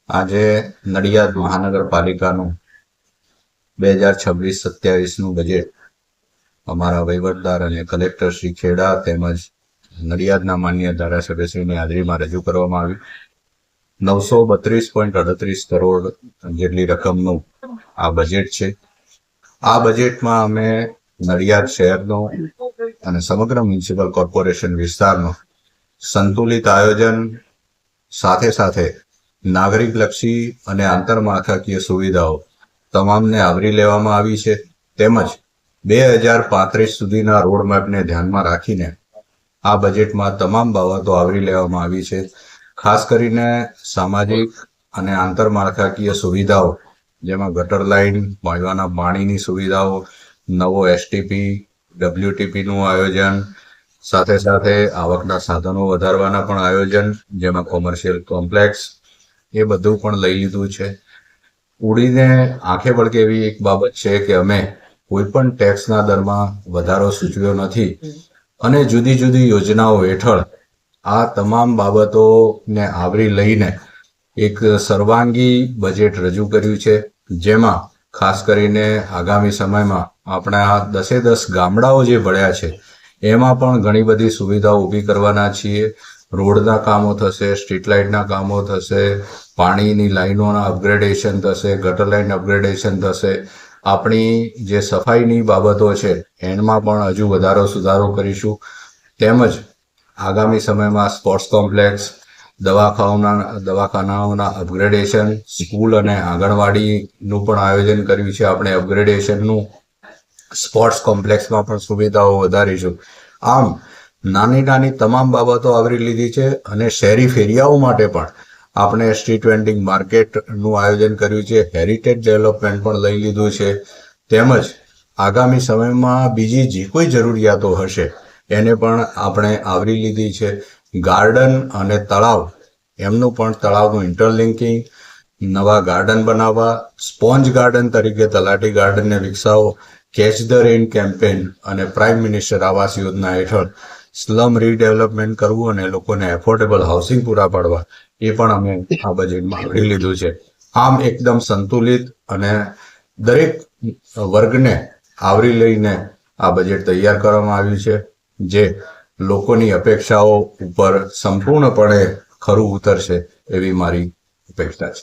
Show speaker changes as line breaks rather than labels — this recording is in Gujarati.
આજે નડિયાદ મહાનગરપાલિકાનું 2026-27નું બજેટ અમારા વહીવટદાર અને કલેક્ટર શ્રી ખેડા તેમજ નડિયાદના માન્ય ધારાસભ્યશ્રીની હાજરીમાં રજૂ કરવામાં આવ્યું. 932.38 કરોડ જેટલી રકમનું આ બજેટ છે. આ બજેટમાં અમે નડિયાદ શહેરનો અને સમગ્ર મ્યુનિસિપલ કોર્પોરેશન વિસ્તારનો સંતુલિત આયોજન સાથે સાથે નાગરિકલક્ષી અને આંતરમાળખાકીય સુવિધાઓ તમામને આવરી લેવામાં આવી છે. તેમજ 2035 સુધીના રોડમેપને ધ્યાનમાં રાખીને આ બજેટમાં તમામ બાબતો આવરી લેવામાં આવી છે. ખાસ કરીને સામાજિક અને આંતરમાળખાકીય સુવિધાઓ જેમાં ગટર લાઇન, પીવાના પાણીની સુવિધાઓ, નવો એસટીપી, ડબ્લ્યુટીપીનું આયોજન, સાથે સાથે આવકના સાધનો વધારવાના પણ આયોજન જેમાં કોમર્શિયલ કોમ્પ્લેક્સ, એ બધું પણ લઈ લીધું છે. ઉડીને આંખે પડકે એવી એક બાબત છે કે અમે કોઈ પણ ટેક્સના દરમાં વધારો સૂચવ્યો નથી અને જુદી જુદી યોજનાઓ હેઠળ આ તમામ બાબતોને આવરી લઈને એક સર્વાંગી બજેટ રજૂ કર્યું છે. જેમાં ખાસ કરીને આગામી સમયમાં આપણા 10 ગામડાઓ જે ભળ્યા છે એમાં પણ ઘણી બધી સુવિધાઓ ઊભી કરવાના છીએ. રોડના કામો થશે, સ્ટ્રીટ લાઇટના કામો થશે, પાણીની લાઈનોના અપગ્રેડેશન થશે, ગટર લાઇન અપગ્રેડેશન થશે. આપણી જે સફાઈની બાબતો છે એમાં પણ હજુ વધારો સુધારો કરીશું. તેમજ આગામી સમયમાં સ્પોર્ટ્સ કોમ્પ્લેક્સ, દવાખાનાઓના અપગ્રેડેશન, સ્કૂલ અને આંગણવાડીનું પણ આયોજન કર્યું છે આપણે અપગ્રેડેશનનું. સ્પોર્ટ્સ કોમ્પ્લેક્સમાં પણ સુવિધાઓ વધારીશું. આમ નાની નાની તમામ બાબતો આવરી લીધી છે અને શહેરી ફેરિયાઓ માટે પણ આપણે સ્ટ્રીટ વેન્ડિંગ માર્કેટનું આયોજન કર્યું છે. હેરિટેજ ડેવલપમેન્ટ પણ લઈ લીધું છે. તેમજ આગામી સમયમાં બીજી જે કોઈ જરૂરિયાતો હશે એને પણ આપણે આવરી લીધી છે. ગાર્ડન અને તળાવ, એમનું પણ તળાવનું ઇન્ટરલિંકિંગ, નવા ગાર્ડન બનાવવા, સ્પોન્જ ગાર્ડન તરીકે તલાટી ગાર્ડનને વિકસાવો, કેચ ધ રેઇન કેમ્પેન અને પ્રાઇમ મિનિસ્ટર આવાસ યોજના હેઠળ સ્લમ રીડેવલપમેન્ટ કરવું અને લોકોને એફોર્ડેબલ હાઉસિંગ પૂરા પાડવા, એ પણ અમે આ બજેટમાં આવરી લીધું છે. આમ એકદમ સંતુલિત અને દરેક વર્ગને આવરી લઈને આ બજેટ તૈયાર કરવામાં આવ્યું છે, જે લોકોની અપેક્ષાઓ ઉપર સંપૂર્ણપણે ખરું ઉતરશે એવી મારી અપેક્ષા છે.